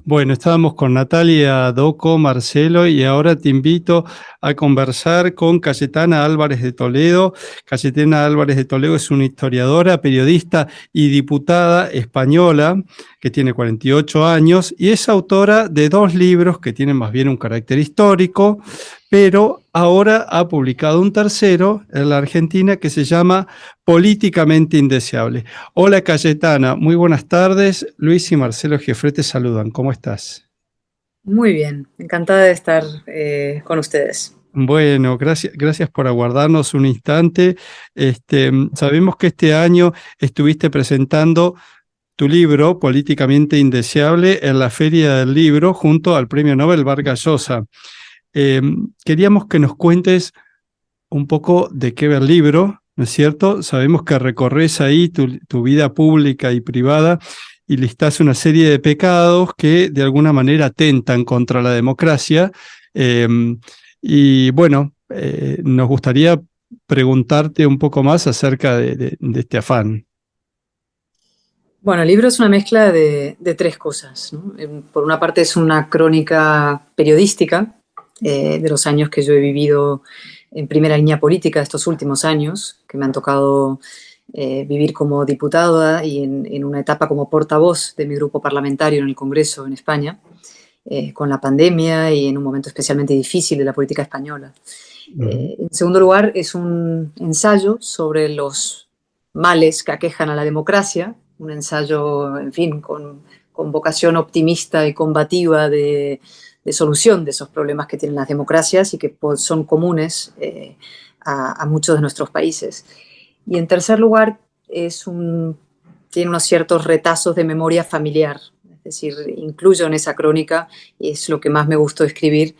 Bueno, estábamos con Natalia Doco, Marcelo, y ahora te invito a conversar con Cayetana Álvarez de Toledo. Cayetana Álvarez de Toledo es una historiadora, periodista y diputada española que tiene 48 años y es autora de dos libros que tienen más bien un carácter histórico, pero ahora ha publicado un tercero en la Argentina que se llama Políticamente Indeseable. Hola Cayetana, muy buenas tardes. Luis y Marcelo Gieffre te saludan. ¿Cómo estás? Muy bien, encantada de estar con ustedes. Bueno, gracias por aguardarnos un instante. Sabemos que este año estuviste presentando tu libro, Políticamente Indeseable, en la Feria del Libro junto al Premio Nobel Vargas Llosa. Eh, Queríamos que nos cuentes un poco de qué va el libro, ¿no es cierto? Sabemos que recorres ahí tu vida pública y privada y listás una serie de pecados que de alguna manera atentan contra la democracia. Eh, y bueno, nos gustaría preguntarte un poco más acerca de este afán. Bueno, el libro es una mezcla de tres cosas, ¿no? Por una parte es una crónica periodística de los años que yo he vivido en primera línea política, estos últimos años, que me han tocado vivir como diputada y en una etapa como portavoz de mi grupo parlamentario en el Congreso en España, con la pandemia y en un momento especialmente difícil de la política española. Ujú. En segundo lugar, es un ensayo sobre los males que aquejan a la democracia, un ensayo, en fin, con vocación optimista y combativa de solución de esos problemas que tienen las democracias y que son comunes a muchos de nuestros países. Y en tercer lugar, tiene unos ciertos retazos de memoria familiar, es decir, incluyo en esa crónica, y es lo que más me gustó escribir,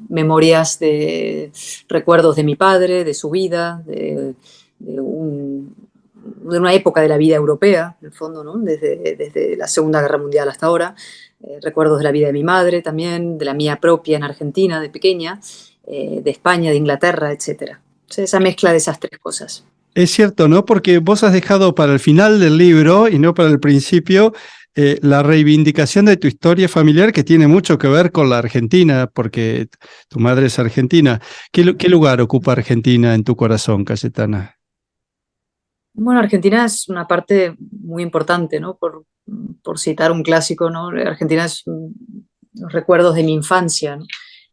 memorias de recuerdos de mi padre, de su vida, de una época de la vida europea, en el fondo, ¿no? Desde la Segunda Guerra Mundial hasta ahora, recuerdos de la vida de mi madre también, de la mía propia en Argentina, de pequeña, de España, de Inglaterra, etc. Entonces, esa mezcla de esas tres cosas. Es cierto, ¿no? Porque vos has dejado para el final del libro y no para el principio la reivindicación de tu historia familiar que tiene mucho que ver con la Argentina, porque tu madre es argentina. ¿Qué lugar ocupa Argentina en tu corazón, Cayetana? Bueno, Argentina es una parte muy importante, ¿no? Por citar un clásico, ¿no? Argentina es los recuerdos de mi infancia, ¿no?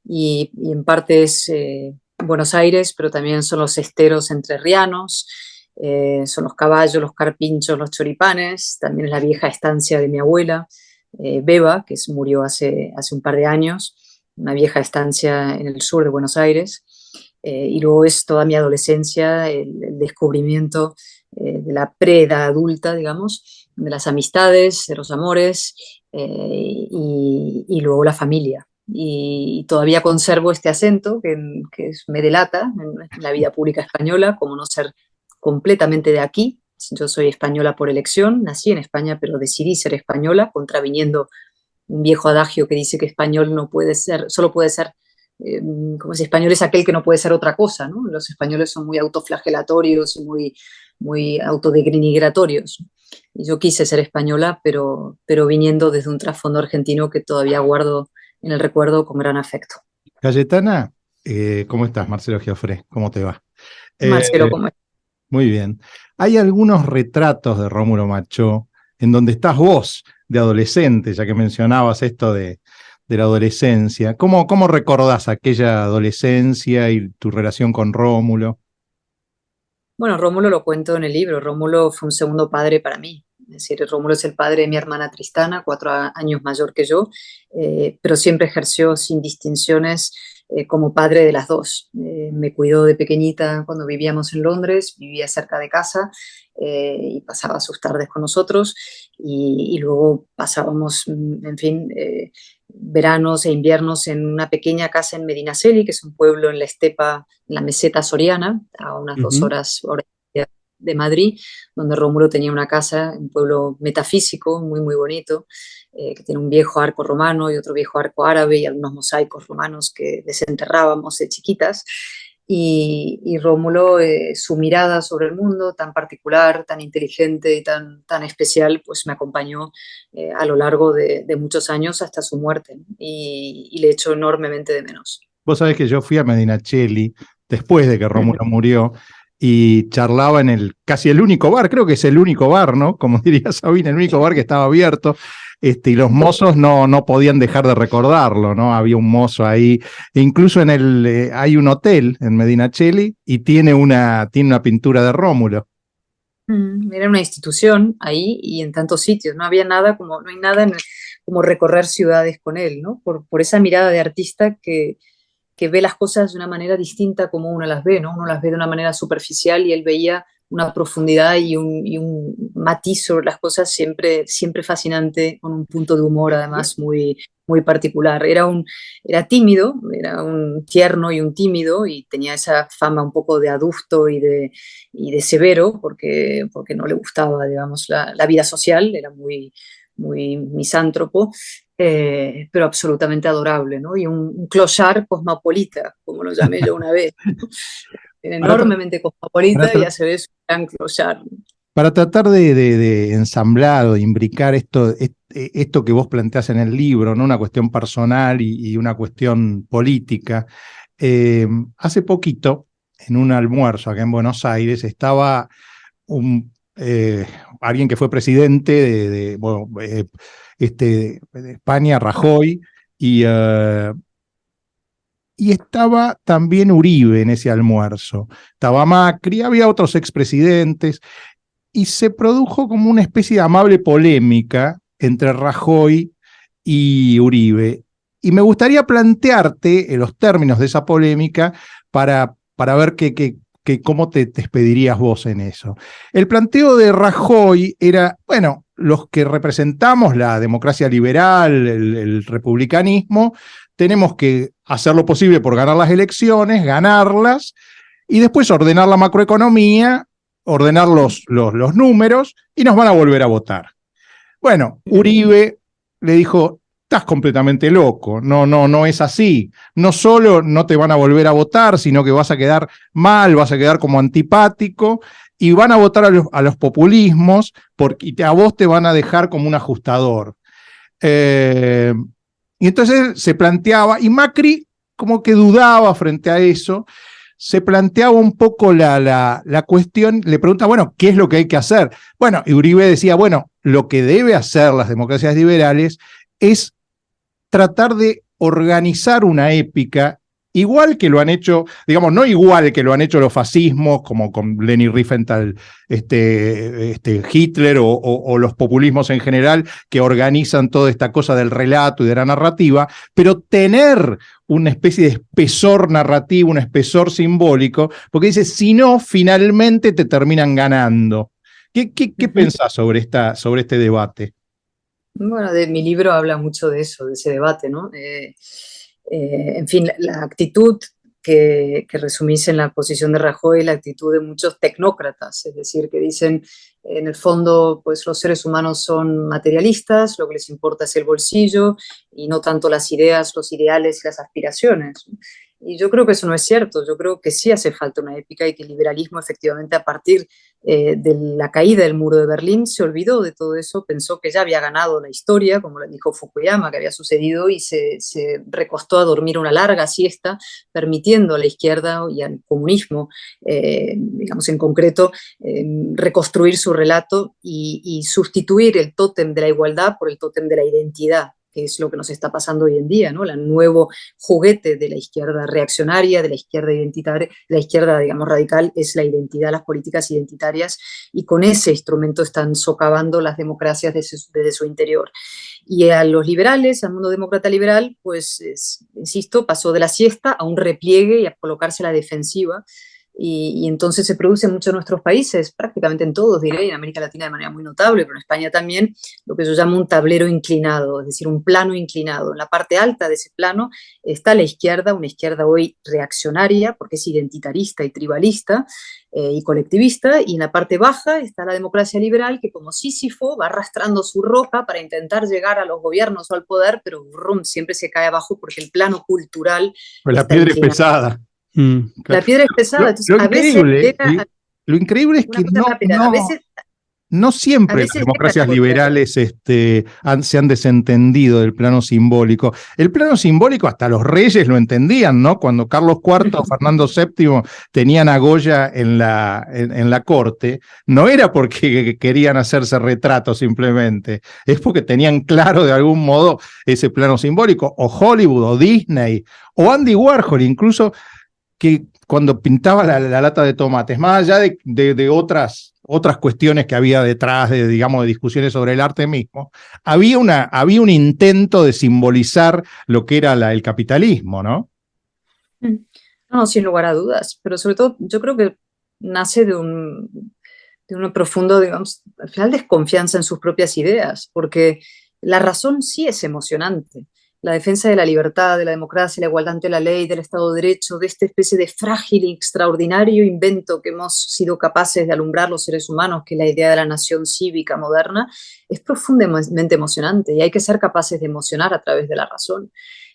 Y en parte es Buenos Aires, pero también son los esteros entrerrianos, son los caballos, los carpinchos, los choripanes, también es la vieja estancia de mi abuela, Beba, murió hace un par de años, una vieja estancia en el sur de Buenos Aires. Y luego es toda mi adolescencia, el descubrimiento de la preedad adulta, digamos, de las amistades, de los amores y luego la familia. Y todavía conservo este acento me delata en la vida pública española, como no ser completamente de aquí. Yo soy española por elección, nací en España, pero decidí ser española, contraviniendo un viejo adagio que dice que español no puede ser, solo puede ser, como si español es aquel que no puede ser otra cosa, ¿no? Los españoles son muy autoflagelatorios y muy autodenigratorios. Y yo quise ser española, pero viniendo desde un trasfondo argentino que todavía guardo en el recuerdo con gran afecto. Cayetana, ¿cómo estás? Marcelo Giofré, ¿cómo te va? Eh, Marcelo, ¿cómo es? Muy bien. Hay algunos retratos de Rómulo Machó en donde estás vos, de adolescente, ya que mencionabas esto de la adolescencia. ¿Cómo recordás aquella adolescencia y tu relación con Rómulo? Bueno, Rómulo lo cuento en el libro. Rómulo fue un segundo padre para mí. Es decir, Rómulo es el padre de mi hermana Tristana, 4 años mayor que yo, pero siempre ejerció sin distinciones como padre de las dos. Me cuidó de pequeñita cuando vivíamos en Londres, vivía cerca de casa y pasaba sus tardes con nosotros y luego pasábamos, en fin, veranos e inviernos en una pequeña casa en Medinaceli, que es un pueblo en la estepa, en la meseta soriana, a unas dos Ujú. horas de Madrid, donde Rómulo tenía una casa, un pueblo metafísico, muy, muy bonito, que tiene un viejo arco romano y otro viejo arco árabe y algunos mosaicos romanos que desenterrábamos de chiquitas. y Rómulo, su mirada sobre el mundo tan particular, tan inteligente y tan especial, pues me acompañó a lo largo de muchos años hasta su muerte, ¿no? Y le echo enormemente de menos. Vos sabés que yo fui a Medinaceli después de que Rómulo murió y charlaba en casi el único bar, creo que es el único bar, ¿no? Como diría Sabina, el único bar que estaba abierto. Y los mozos no podían dejar de recordarlo, ¿no? Había un mozo ahí, e incluso hay un hotel en Medinaceli y tiene una pintura de Rómulo. Era una institución ahí y en tantos sitios, no había nada no hay nada como recorrer ciudades con él, ¿no? Por esa mirada de artista que ve las cosas de una manera distinta como uno las ve, ¿no? Uno las ve de una manera superficial y él veía una profundidad y un matiz sobre las cosas siempre, siempre fascinante, con un punto de humor además muy particular. Era tímido, era un tierno y un tímido, y tenía esa fama un poco de adusto y de severo, porque no le gustaba, digamos, la vida social, era muy misántropo, pero absolutamente adorable, ¿no? Y un clochard cosmopolita, como lo llamé yo una vez, ¿no? Enormemente cosmopolita, y ya se ve su gran clochard. Para tratar de ensamblar o de imbricar esto que vos planteás en el libro, ¿no? Una cuestión personal y una cuestión política. Hace poquito, en un almuerzo acá en Buenos Aires, estaba alguien que fue presidente de España, Rajoy, y estaba también Uribe en ese almuerzo. Estaba Macri, había otros expresidentes, y se produjo como una especie de amable polémica entre Rajoy y Uribe. Y me gustaría plantearte los términos de esa polémica para ver cómo te despedirías vos en eso. El planteo de Rajoy era, bueno, los que representamos la democracia liberal, el republicanismo, tenemos que hacer lo posible por ganar las elecciones, ganarlas, y después ordenar la macroeconomía, ordenar los números, y nos van a volver a votar. Bueno, Uribe le dijo: estás completamente loco, no es así. No solo no te van a volver a votar, sino que vas a quedar mal, vas a quedar como antipático, y van a votar a los populismos, y a vos te van a dejar como un ajustador. Y entonces se planteaba, y Macri como que dudaba frente a eso, se planteaba un poco la cuestión, le pregunta, bueno, ¿qué es lo que hay que hacer? Bueno, y Uribe decía, bueno, lo que debe hacer las democracias liberales es tratar de organizar una épica, igual que lo han hecho, digamos, no igual que lo han hecho los fascismos, como con Leni Riefenstahl, Hitler o los populismos en general, que organizan toda esta cosa del relato y de la narrativa, pero tener una especie de espesor narrativo, un espesor simbólico, porque dice, si no, finalmente te terminan ganando. ¿Qué pensás sobre este debate? Bueno, mi libro habla mucho de eso, de ese debate, ¿no? En fin, la actitud que resumís en la posición de Rajoy, la actitud de muchos tecnócratas, es decir, que dicen, en el fondo, pues los seres humanos son materialistas, lo que les importa es el bolsillo y no tanto las ideas, los ideales y las aspiraciones. Y yo creo que eso no es cierto. Yo creo que sí hace falta una épica, y que el liberalismo, efectivamente, a partir de la caída del muro de Berlín, se olvidó de todo eso, pensó que ya había ganado la historia, como le dijo Fukuyama, que había sucedido, y se recostó a dormir una larga siesta, permitiendo a la izquierda y al comunismo, digamos en concreto, reconstruir su relato y sustituir el tótem de la igualdad por el tótem de la identidad, que es lo que nos está pasando hoy en día, ¿no? El nuevo juguete de la izquierda reaccionaria, de la izquierda identitaria, de la izquierda, digamos, radical, es la identidad, las políticas identitarias, y con ese instrumento están socavando las democracias desde su interior. Y a los liberales, al mundo demócrata liberal, pues, insisto, pasó de la siesta a un repliegue y a colocarse a la defensiva. Y entonces se produce mucho en nuestros países, prácticamente en todos, diré, en América Latina de manera muy notable, pero en España también, lo que yo llamo un tablero inclinado, es decir, un plano inclinado. En la parte alta de ese plano está la izquierda, una izquierda hoy reaccionaria, porque es identitarista y tribalista y colectivista, y en la parte baja está la democracia liberal, que como Sísifo va arrastrando su roca para intentar llegar a los gobiernos o al poder, pero siempre se cae abajo porque el plano cultural Pues la está piedra es inclinado. pesada. Claro. La piedra es pesada, entonces Lo a veces increíble, llega, lo increíble es una que cosa rápida, no a siempre las veces llega democracias el poder. liberales se han desentendido del plano simbólico. El plano simbólico hasta los reyes lo entendían, ¿no? Cuando Carlos IV o Fernando VII tenían a Goya en la corte, no era porque querían hacerse retratos simplemente, es porque tenían claro de algún modo ese plano simbólico. O Hollywood, o Disney, o Andy Warhol, incluso, que cuando pintaba la lata de tomates, más allá de otras cuestiones que había detrás, digamos, de discusiones sobre el arte mismo, había un intento de simbolizar lo que era el capitalismo, ¿no? No, sin lugar a dudas, pero sobre todo yo creo que nace de una profundo, digamos, al final desconfianza en sus propias ideas, porque la razón sí es emocionante. La defensa de la libertad, de la democracia, la igualdad ante la ley, del Estado de Derecho, de esta especie de frágil y extraordinario invento que hemos sido capaces de alumbrar los seres humanos, que es la idea de la nación cívica moderna, es profundamente emocionante y hay que ser capaces de emocionar a través de la razón.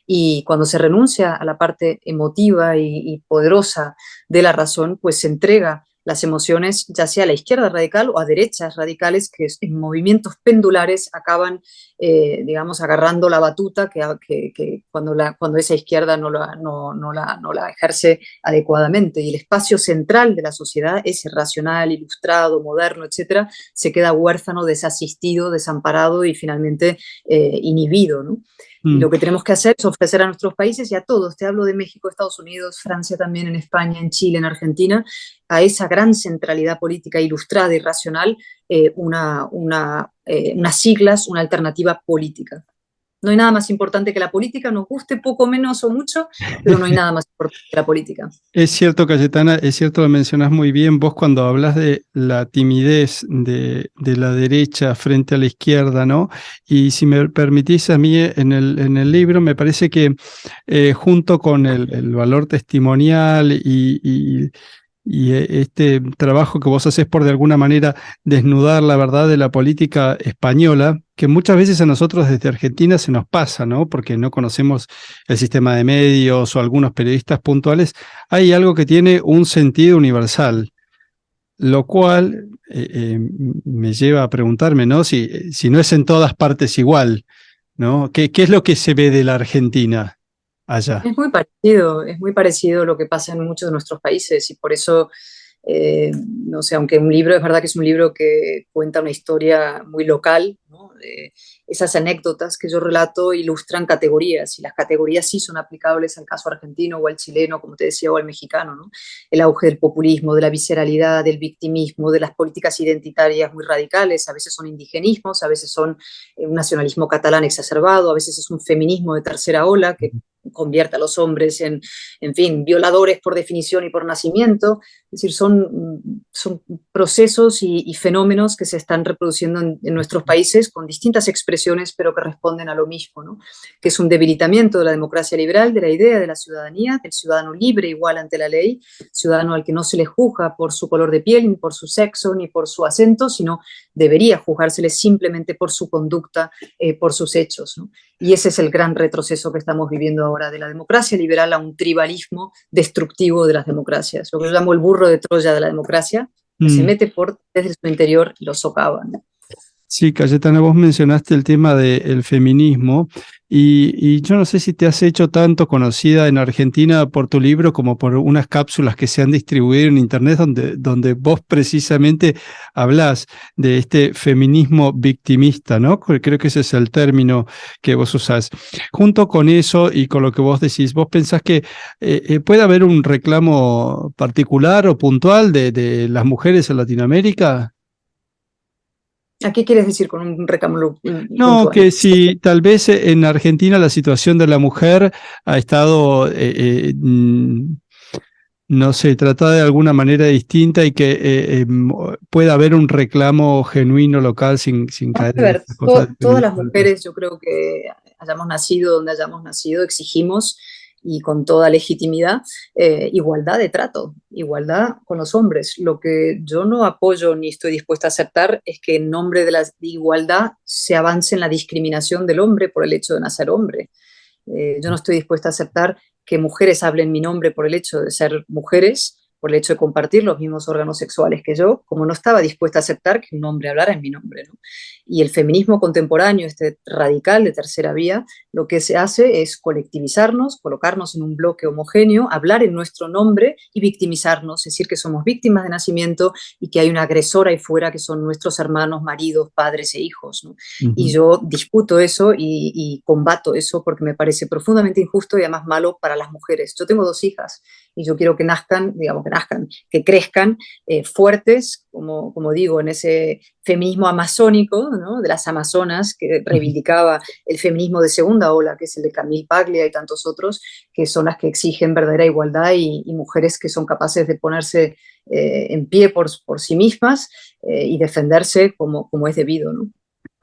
Y cuando se renuncia a la parte emotiva y poderosa de la razón, pues se entrega las emociones, ya sea a la izquierda radical o a derechas radicales, que en movimientos pendulares acaban, digamos, agarrando la batuta que cuando esa izquierda no la ejerce adecuadamente. Y el espacio central de la sociedad, ese racional, ilustrado, moderno, etcétera, se queda huérfano, desasistido, desamparado y finalmente inhibido, ¿no? Y lo que tenemos que hacer es ofrecer a nuestros países y a todos, te hablo de México, Estados Unidos, Francia también, en España, en Chile, en Argentina, a esa gran centralidad política ilustrada y racional, unas siglas, una alternativa política. No hay nada más importante que la política, nos guste poco, menos o mucho, pero no hay nada más importante que la política. Es cierto, Cayetana, es cierto, lo mencionás muy bien. Vos cuando hablas de la timidez de la derecha frente a la izquierda, ¿no? Y si me permitís a mí en el libro, me parece que junto con el valor testimonial y este trabajo que vos haces por de alguna manera desnudar la verdad de la política española, que muchas veces a nosotros desde Argentina se nos pasa, ¿no? Porque no conocemos el sistema de medios o algunos periodistas puntuales, hay algo que tiene un sentido universal, lo cual me lleva a preguntarme, ¿no? Si no es en todas partes igual, ¿no? ¿Qué es lo que se ve de la Argentina allá? Es muy parecido lo que pasa en muchos de nuestros países y por eso, no sé, aunque un libro es verdad que es un libro que cuenta una historia muy local, ¿no? Esas anécdotas que yo relato ilustran categorías y las categorías sí son aplicables al caso argentino o al chileno, como te decía, o al mexicano, ¿no? El auge del populismo, de la visceralidad, del victimismo, de las políticas identitarias muy radicales, a veces son indigenismos, a veces son un nacionalismo catalán exacerbado, a veces es un feminismo de tercera ola que convierte a los hombres en fin, violadores por definición y por nacimiento. Es decir, son procesos y fenómenos que se están reproduciendo en nuestros países con distintas expresiones, pero que responden a lo mismo, ¿no? Que es un debilitamiento de la democracia liberal, de la idea de la ciudadanía, del ciudadano libre igual ante la ley, ciudadano al que no se le juzga por su color de piel, ni por su sexo, ni por su acento, sino debería juzgársele simplemente por su conducta, por sus hechos, ¿no? Y ese es el gran retroceso que estamos viviendo ahora, de la democracia liberal a un tribalismo destructivo de las democracias, lo que yo llamo el burro de Troya de la democracia, que se mete desde su interior y lo socava, ¿no? Sí, Cayetana, vos mencionaste el tema del feminismo y yo no sé si te has hecho tanto conocida en Argentina por tu libro como por unas cápsulas que se han distribuido en internet donde vos precisamente hablás de este feminismo victimista, ¿no? Creo que ese es el término que vos usás. Junto con eso y con lo que vos decís, ¿vos pensás que puede haber un reclamo particular o puntual de las mujeres en Latinoamérica? ¿A qué quieres decir con un reclamo No, puntual? que si tal vez en Argentina la situación de la mujer ha estado, no sé, tratada de alguna manera distinta y que pueda haber un reclamo genuino local sin A caer en ver, estas cosas de todas las feminismo. mujeres, yo creo que hayamos nacido donde hayamos nacido, exigimos y con toda legitimidad igualdad de trato, igualdad con los hombres. Lo que yo no apoyo ni estoy dispuesta a aceptar es que en nombre de la igualdad se avance en la discriminación del hombre por el hecho de nacer hombre. Yo no estoy dispuesta a aceptar que mujeres hablen mi nombre por el hecho de ser mujeres, por el hecho de compartir los mismos órganos sexuales que yo, como no estaba dispuesta a aceptar que un hombre hablara en mi nombre, ¿no? Y el feminismo contemporáneo, este radical de tercera vía, lo que se hace es colectivizarnos, colocarnos en un bloque homogéneo, hablar en nuestro nombre y victimizarnos, es decir, que somos víctimas de nacimiento y que hay una agresora ahí fuera que son nuestros hermanos, maridos, padres e hijos, ¿no? Y yo disputo eso y combato eso porque me parece profundamente injusto y además malo para las mujeres. Yo tengo 2 hijas y yo quiero que nazcan, digamos, que crezcan fuertes, como digo, en ese feminismo amazónico, ¿no? De las amazonas, que reivindicaba el feminismo de segunda ola, que es el de Camille Paglia y tantos otros, que son las que exigen verdadera igualdad y mujeres que son capaces de ponerse en pie por sí mismas y defenderse como es debido, ¿no?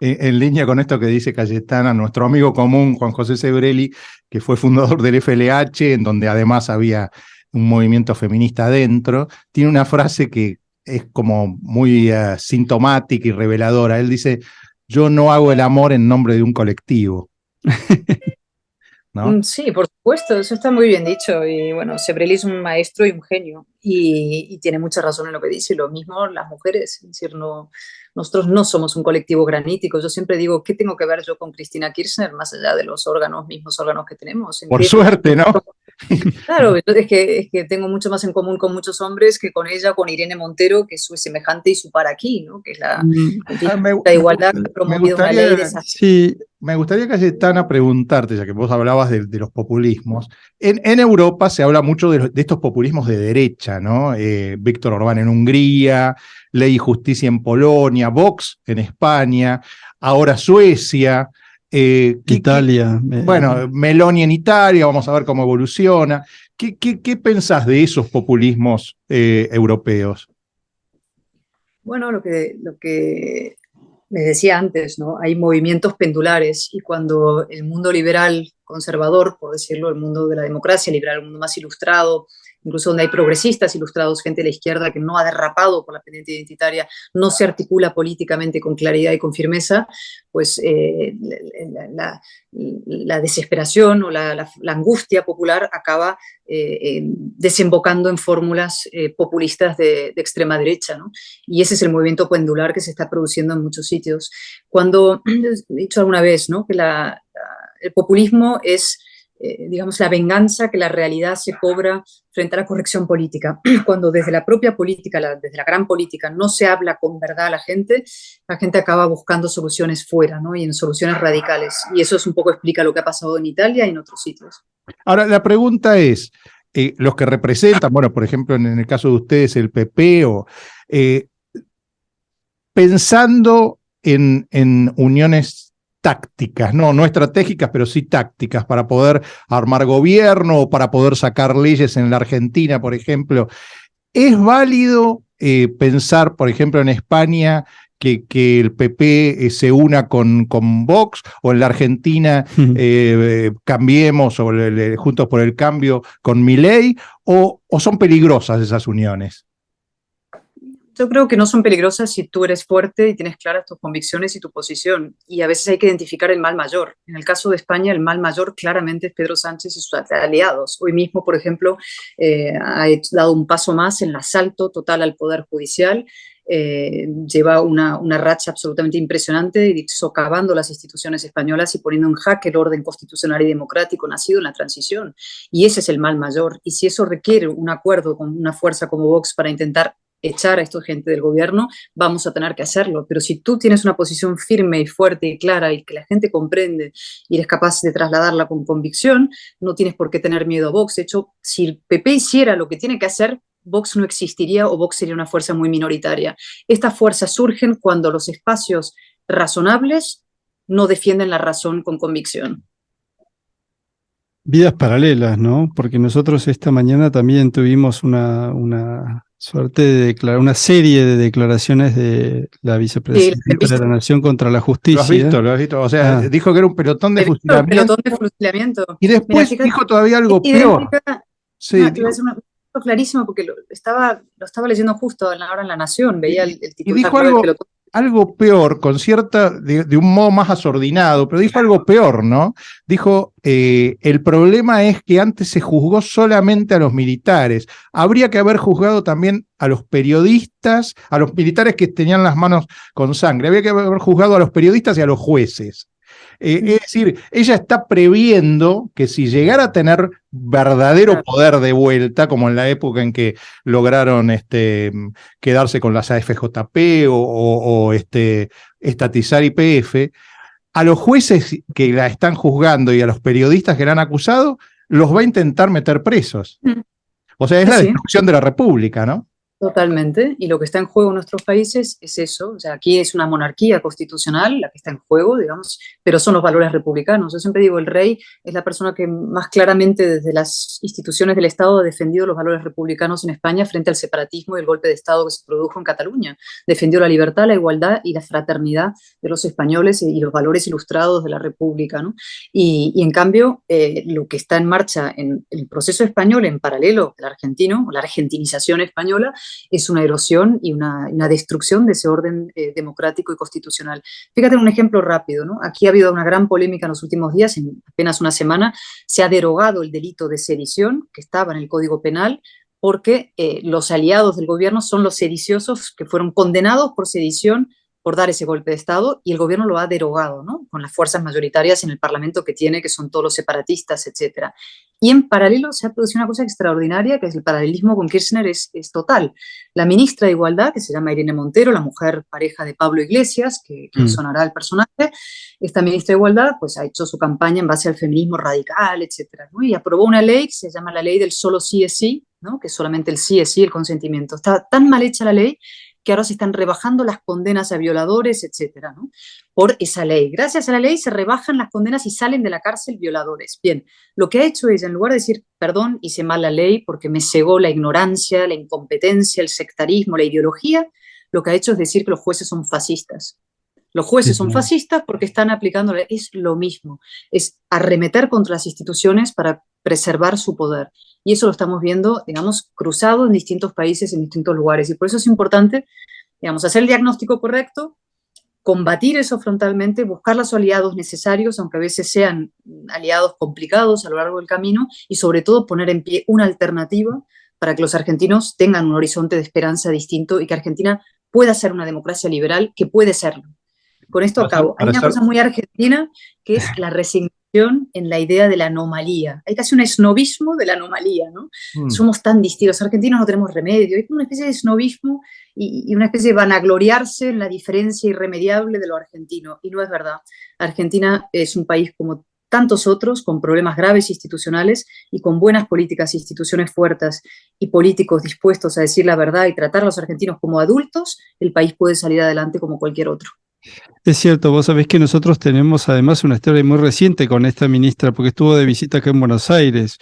En línea con esto que dice Cayetana, nuestro amigo común, Juan José Sebrelli, que fue fundador del FLH, en donde además había un movimiento feminista adentro, tiene una frase que es como muy sintomática y reveladora. Él dice: yo no hago el amor en nombre de un colectivo. ¿No? Sí, por supuesto, eso está muy bien dicho. Y bueno, Sebrelli es un maestro y un genio y tiene mucha razón en lo que dice. Y lo mismo las mujeres, es decir, nosotros no somos un colectivo granítico. Yo siempre digo, ¿qué tengo que ver yo con Cristina Kirchner más allá de los mismos órganos que tenemos? Por suerte, ¿no? Claro, es que tengo mucho más en común con muchos hombres que con ella, con Irene Montero, que es su semejante y su par aquí, ¿no? Que es la igualdad que ha promovido una ley de esas. Sí, me gustaría, Cayetana, preguntarte, ya que vos hablabas de los populismos. En Europa se habla mucho de estos populismos de derecha, ¿no? Víctor Orbán en Hungría, Ley y Justicia en Polonia, Vox en España, ahora Suecia. Italia. Bueno, Meloni en Italia, vamos a ver cómo evoluciona. ¿Qué pensás de esos populismos europeos? Bueno, lo que les decía antes, ¿no? Hay movimientos pendulares y cuando el mundo liberal conservador, por decirlo, el mundo de la democracia liberal, el mundo más ilustrado, incluso donde hay progresistas ilustrados, gente de la izquierda que no ha derrapado por la pendiente identitaria, no se articula políticamente con claridad y con firmeza, pues la desesperación o la angustia popular acaba desembocando en fórmulas populistas de extrema derecha, ¿no? Y ese es el movimiento pendular que se está produciendo en muchos sitios. Cuando he dicho alguna vez, ¿no? Que el populismo es, digamos, la venganza que la realidad se cobra frente a la corrección política. Cuando desde la propia política, desde la gran política, no se habla con verdad a la gente acaba buscando soluciones fuera, ¿no? Y en soluciones radicales. Y eso es un poco explica lo que ha pasado en Italia y en otros sitios. Ahora, la pregunta es, los que representan, bueno, por ejemplo, en el caso de ustedes, el PP, pensando en uniones tácticas, no estratégicas, pero sí tácticas, para poder armar gobierno o para poder sacar leyes en la Argentina, por ejemplo. ¿Es válido pensar, por ejemplo, en España que el PP se una con Vox, o en la Argentina cambiemos, o Juntos por el Cambio con Milei, o son peligrosas esas uniones? Yo creo que no son peligrosas si tú eres fuerte y tienes claras tus convicciones y tu posición. Y a veces hay que identificar el mal mayor. En el caso de España, el mal mayor claramente es Pedro Sánchez y sus aliados. Hoy mismo, por ejemplo, ha dado un paso más en el asalto total al Poder Judicial. Lleva una racha absolutamente impresionante, socavando las instituciones españolas y poniendo en jaque el orden constitucional y democrático nacido en la transición. Y ese es el mal mayor. Y si eso requiere un acuerdo con una fuerza como Vox para intentar echar a esta gente del gobierno, vamos a tener que hacerlo. Pero si tú tienes una posición firme y fuerte y clara y que la gente comprende y eres capaz de trasladarla con convicción, no tienes por qué tener miedo a Vox. De hecho, si el PP hiciera lo que tiene que hacer, Vox no existiría o Vox sería una fuerza muy minoritaria. Estas fuerzas surgen cuando los espacios razonables no defienden la razón con convicción. Vidas paralelas, ¿no? Porque nosotros esta mañana también tuvimos una suerte de una serie de declaraciones de la vicepresidenta de la Nación contra la Justicia. Lo has visto. O sea, dijo que era un pelotón de fusilamiento. Y después dijo todavía algo peor. Sí, te voy a decir clarísimo porque lo estaba leyendo justo ahora en La Nación, veía el titular. Y dijo algo, algo peor, con de un modo más asordinado, pero dijo algo peor, ¿no? Dijo, el problema es que antes se juzgó solamente a los militares. Habría que haber juzgado también a los periodistas, a los militares que tenían las manos con sangre. Habría que haber juzgado a los periodistas y a los jueces. Es decir, ella está previendo que si llegara a tener verdadero poder de vuelta, como en la época en que lograron quedarse con las AFJP o estatizar YPF, a los jueces que la están juzgando y a los periodistas que la han acusado, los va a intentar meter presos. O sea, es la destrucción de la República, ¿no? Totalmente, y lo que está en juego en nuestros países es eso, o sea, aquí es una monarquía constitucional la que está en juego, digamos, pero son los valores republicanos. Yo siempre digo, el rey es la persona que más claramente desde las instituciones del Estado ha defendido los valores republicanos en España frente al separatismo y el golpe de Estado que se produjo en Cataluña. Defendió la libertad, la igualdad y la fraternidad de los españoles y los valores ilustrados de la República, ¿no? Y en cambio, lo que está en marcha en el proceso español en paralelo al argentino, o la argentinización española, es una erosión y una destrucción de ese orden democrático y constitucional. Fíjate en un ejemplo rápido, ¿no? Aquí ha habido una gran polémica en los últimos días, en apenas una semana, se ha derogado el delito de sedición, que estaba en el Código Penal, porque los aliados del gobierno son los sediciosos que fueron condenados por sedición por dar ese golpe de Estado, y el gobierno lo ha derogado, ¿no? Con las fuerzas mayoritarias en el Parlamento que tiene, que son todos los separatistas, etc. Y en paralelo se ha producido una cosa extraordinaria, que es el paralelismo con Kirchner es total. La ministra de Igualdad, que se llama Irene Montero, la mujer pareja de Pablo Iglesias, que sonará el personaje, esta ministra de Igualdad pues, ha hecho su campaña en base al feminismo radical, etc., ¿no? Y aprobó una ley que se llama la ley del solo sí es sí, ¿no? Que solamente el sí es sí, el consentimiento. Está tan mal hecha la ley que ahora se están rebajando las condenas a violadores, etcétera, ¿no? Por esa ley. Gracias a la ley se rebajan las condenas y salen de la cárcel violadores. Bien, lo que ha hecho ella, en lugar de decir, perdón, hice mal la ley porque me cegó la ignorancia, la incompetencia, el sectarismo, la ideología, lo que ha hecho es decir que los jueces son fascistas. Los jueces son fascistas porque están aplicando, es lo mismo, es arremeter contra las instituciones para preservar su poder. Y eso lo estamos viendo, digamos, cruzado en distintos países, en distintos lugares. Y por eso es importante, digamos, hacer el diagnóstico correcto, combatir eso frontalmente, buscar los aliados necesarios, aunque a veces sean aliados complicados a lo largo del camino, y sobre todo poner en pie una alternativa para que los argentinos tengan un horizonte de esperanza distinto y que Argentina pueda ser una democracia liberal, que puede serlo. Con esto acabo. Hay una cosa muy argentina que es la resignación en la idea de la anomalía. Hay casi un esnobismo de la anomalía, ¿no? Somos tan distintos. Los argentinos no tenemos remedio. Hay como una especie de esnobismo y una especie de vanagloriarse en la diferencia irremediable de lo argentino. Y no es verdad. Argentina es un país como tantos otros, con problemas graves institucionales y con buenas políticas, instituciones fuertes y políticos dispuestos a decir la verdad y tratar a los argentinos como adultos, el país puede salir adelante como cualquier otro. Es cierto, vos sabés que nosotros tenemos además una historia muy reciente con esta ministra, porque estuvo de visita acá en Buenos Aires.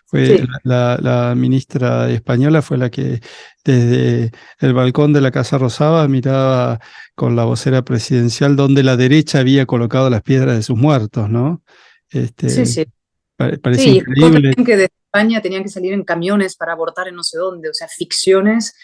Fue la ministra española fue la que desde el balcón de la Casa Rosada miraba con la vocera presidencial donde la derecha había colocado las piedras de sus muertos, ¿no? Sí. Parece increíble. También que de España tenían que salir en camiones para abortar en no sé dónde, o sea, ficciones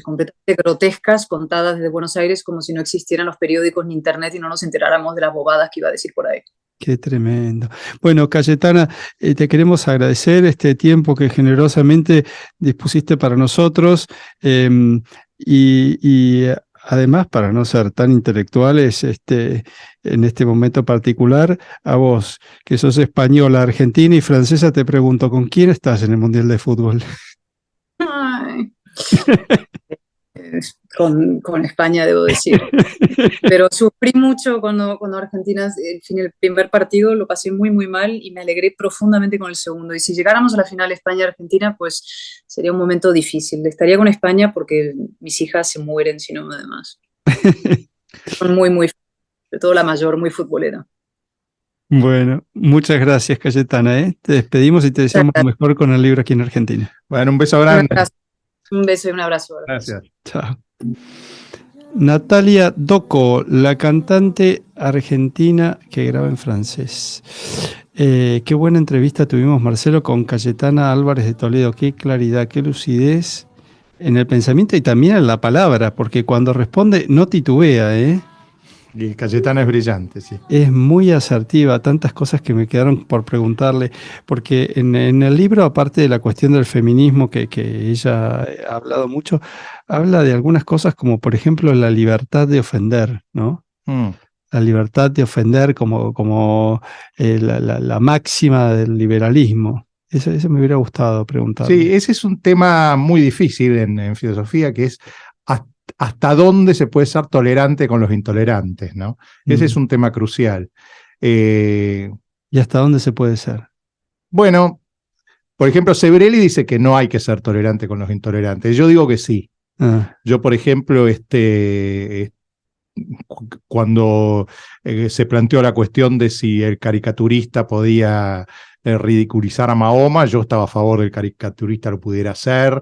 completamente grotescas contadas desde Buenos Aires como si no existieran los periódicos ni internet y no nos enteráramos de las bobadas que iba a decir por ahí. Qué tremendo. Bueno, Cayetana, te queremos agradecer este tiempo que generosamente dispusiste para nosotros y además, para no ser tan intelectuales en este momento particular, a vos, que sos española, argentina y francesa, te pregunto, ¿con quién estás en el Mundial de Fútbol? Ay. Con España, debo decir. Pero sufrí mucho cuando Argentina, el primer partido lo pasé muy, muy mal y me alegré profundamente con el segundo. Y si llegáramos a la final España-Argentina, pues sería un momento difícil. Estaría con España porque mis hijas se mueren si no, además. Son muy, muy, sobre todo la mayor, muy futbolera. Bueno, muchas gracias, Cayetana. Te despedimos y te deseamos lo mejor con el libro aquí en Argentina. Bueno, un beso grande. Un beso y un abrazo. Gracias. Chao. Natalia Doco, la cantante argentina que graba en francés. Qué buena entrevista tuvimos, Marcelo, con Cayetana Álvarez de Toledo. Qué claridad, qué lucidez en el pensamiento y también en la palabra, porque cuando responde no titubea, ¿eh? Y Cayetana es brillante, sí. Es muy asertiva, tantas cosas que me quedaron por preguntarle, porque en el libro, aparte de la cuestión del feminismo que ella ha hablado mucho, habla de algunas cosas como, por ejemplo, la libertad de ofender, ¿no? Mm. La libertad de ofender como la máxima del liberalismo. Eso me hubiera gustado Sí, preguntarle. ese es un tema muy difícil en filosofía, que es hasta dónde se puede ser tolerante con los intolerantes, ¿no? Ese es un tema crucial. Eh, ¿Y hasta dónde se puede ser? bueno, por ejemplo, Sebrelli dice que no hay que ser tolerante con los intolerantes. Yo digo que sí. Ah, Yo, por ejemplo, cuando se planteó la cuestión de si el caricaturista podía ridiculizar a Mahoma, yo estaba a favor del caricaturista lo pudiera hacer.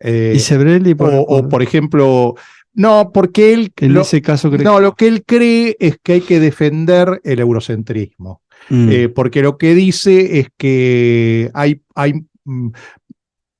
y Sebrelli, O, por ejemplo, no, porque él, en ese caso cree no, lo que él cree es que hay que defender el eurocentrismo. Porque lo que dice es que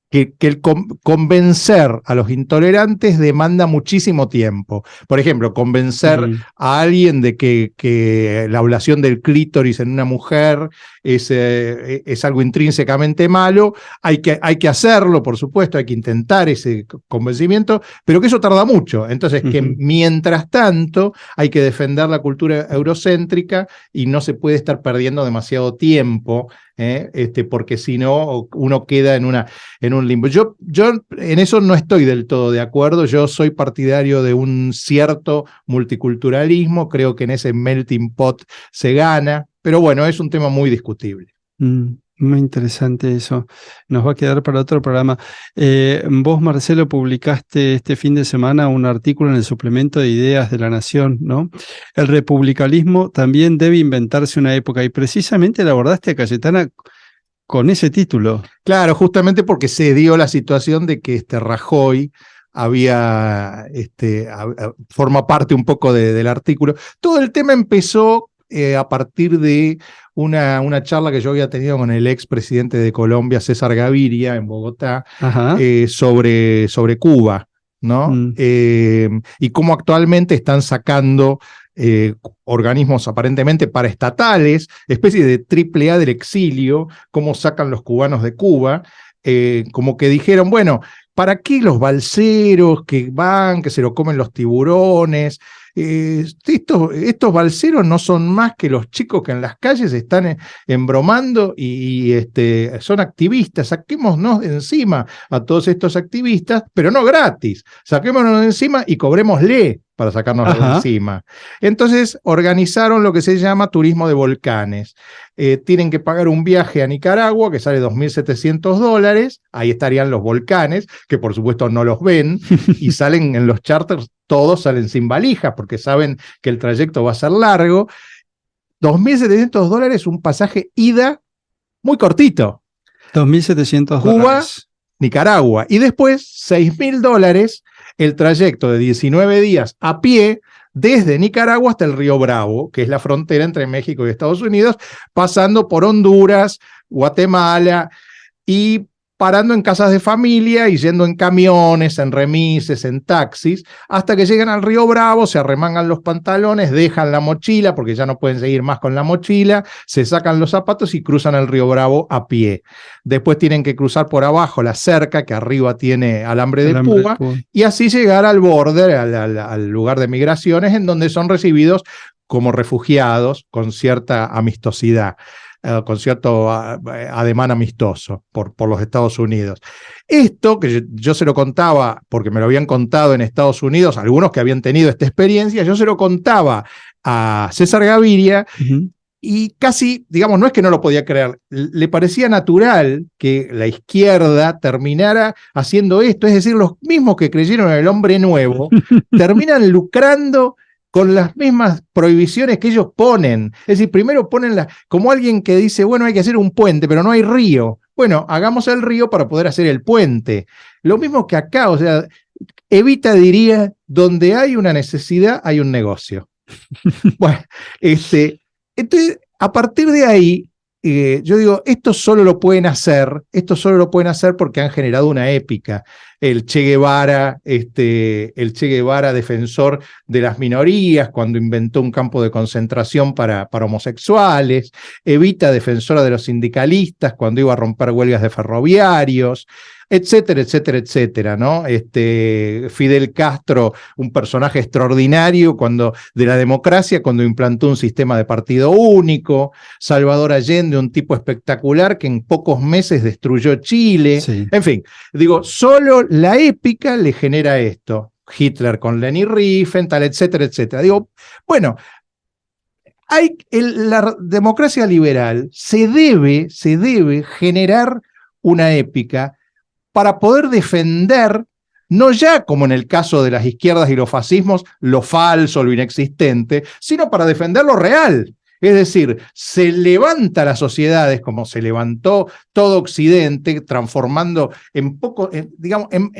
que el convencer a los intolerantes demanda muchísimo tiempo. Por ejemplo, convencer a alguien de que la ablación del clítoris en una mujer es algo intrínsecamente malo, hay que hacerlo, por supuesto, hay que intentar ese convencimiento, pero que eso tarda mucho. Entonces, que mientras tanto hay que defender la cultura eurocéntrica y no se puede estar perdiendo demasiado tiempo, porque si no, uno queda en un limbo. Yo en eso no estoy del todo de acuerdo. Yo soy partidario de un cierto multiculturalismo. Creo que en ese melting pot se gana. Pero bueno, es un tema muy discutible. Muy interesante eso. Nos va a quedar para otro programa. Vos, Marcelo, publicaste este fin de semana un artículo en el suplemento de Ideas de la Nación, ¿no? El republicanismo también debe inventarse una época, y precisamente la abordaste a Cayetana con ese título. Claro, justamente porque se dio la situación de que Rajoy forma parte un poco del artículo. Todo el tema empezó a partir de una charla que yo había tenido con el expresidente de Colombia, César Gaviria, en Bogotá, sobre Cuba, ¿no? Y cómo actualmente están sacando organismos aparentemente paraestatales, especie de AAA del exilio, cómo sacan los cubanos de Cuba, como que dijeron, bueno, ¿para qué los balseros que van, que se lo comen los tiburones? Estos balseros no son más que los chicos que en las calles están embromando y son activistas. Saquémonos de encima a todos estos activistas, pero no gratis. Saquémonos de encima y cobrémosle para sacarnos de encima. Entonces organizaron lo que se llama turismo de volcanes. Tienen que pagar un viaje a Nicaragua que sale $2.700. Ahí estarían los volcanes, que por supuesto no los ven, y salen en los charters, todos salen sin valijas porque saben que el trayecto va a ser largo. $2.700, un pasaje ida muy cortito. $2.700. Cuba, Nicaragua. Y después $6.000 el trayecto de 19 días a pie desde Nicaragua hasta el río Bravo, que es la frontera entre México y Estados Unidos, pasando por Honduras, Guatemala y parando en casas de familia y yendo en camiones, en remises, en taxis, hasta que llegan al río Bravo, se arremangan los pantalones, dejan la mochila, porque ya no pueden seguir más con la mochila, se sacan los zapatos y cruzan el río Bravo a pie. Después tienen que cruzar por abajo la cerca, que arriba tiene alambre de púa, y así llegar al borde, al lugar de migraciones, en donde son recibidos como refugiados con cierta amistosidad. Con cierto ademán amistoso por los Estados Unidos. Esto, que yo se lo contaba, porque me lo habían contado en Estados Unidos, algunos que habían tenido esta experiencia, yo se lo contaba a César Gaviria, y casi, digamos, no es que no lo podía creer, le parecía natural que la izquierda terminara haciendo esto, es decir, los mismos que creyeron en el hombre nuevo, terminan lucrando con las mismas prohibiciones que ellos ponen. Es decir, primero ponen como alguien que dice, bueno, hay que hacer un puente, pero no hay río. Bueno, hagamos el río para poder hacer el puente. Lo mismo que acá, o sea, Evita diría, donde hay una necesidad, hay un negocio. Bueno, entonces, a partir de ahí, yo digo, esto solo lo pueden hacer porque han generado una épica. el Che Guevara, defensor de las minorías, cuando inventó un campo de concentración para homosexuales, Evita, defensora de los sindicalistas, cuando iba a romper huelgas de ferroviarios, etcétera, etcétera, etcétera, ¿no? Fidel Castro, un personaje extraordinario de la democracia, cuando implantó un sistema de partido único, Salvador Allende, un tipo espectacular que en pocos meses destruyó Chile, Sí. En fin, digo, solo la épica le genera esto, Hitler con Leni Riefenstahl, etcétera, etcétera. Digo, bueno, la democracia liberal se debe generar una épica para poder defender, no ya como en el caso de las izquierdas y los fascismos, lo falso, lo inexistente, sino para defender lo real. Es decir, se levanta las sociedades como se levantó todo Occidente, transformando en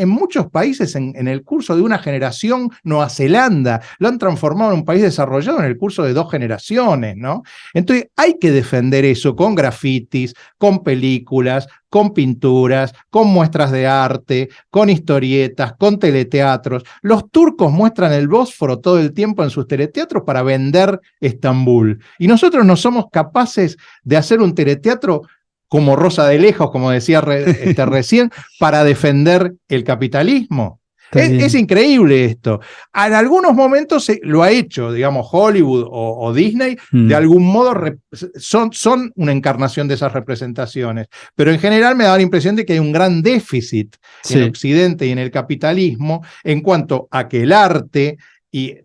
muchos países en el curso de una generación. Nueva Zelanda lo han transformado en un país desarrollado en el curso de 2 generaciones, ¿no? Entonces hay que defender eso con grafitis, con películas, con pinturas, con muestras de arte, con historietas, con teleteatros. Los turcos muestran el Bósforo todo el tiempo en sus teleteatros para vender Estambul. Y nosotros no somos capaces de hacer un teleteatro como Rosa de Lejos, como decía recién, para defender el capitalismo. Es increíble esto. En algunos momentos lo ha hecho, digamos, Hollywood o Disney, de algún modo son una encarnación de esas representaciones. Pero en general me da la impresión de que hay un gran déficit en Occidente y en el capitalismo en cuanto a que el arte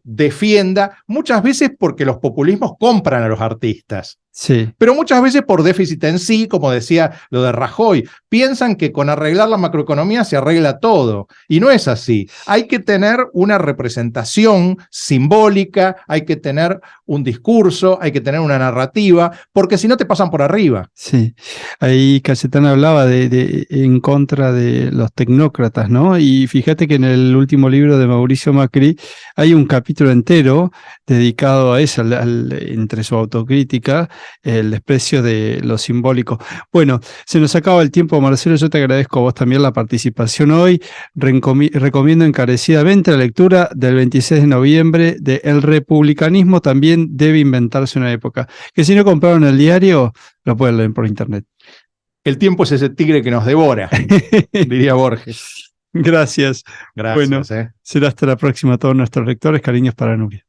defienda, muchas veces porque los populismos compran a los artistas. Sí. Pero muchas veces por déficit en sí, como decía lo de Rajoy, piensan que con arreglar la macroeconomía se arregla todo, y no es así. Hay que tener una representación simbólica, hay que tener un discurso, hay que tener una narrativa, porque si no te pasan por arriba. Sí, ahí Cayetana hablaba en contra de los tecnócratas, ¿no? Y fíjate que en el último libro de Mauricio Macri hay un capítulo entero dedicado a eso, entre su autocrítica, el desprecio de lo simbólico. Bueno, se nos acaba el tiempo, Marcelo, yo te agradezco a vos también la participación hoy. Recomiendo encarecidamente la lectura del 26 de noviembre de El republicanismo también debe inventarse una época, que si no compraron el diario, lo pueden leer por internet. El tiempo es ese tigre que nos devora, diría Borges. Gracias. Gracias. Bueno, será hasta la próxima a todos nuestros lectores. Cariños para Nuria.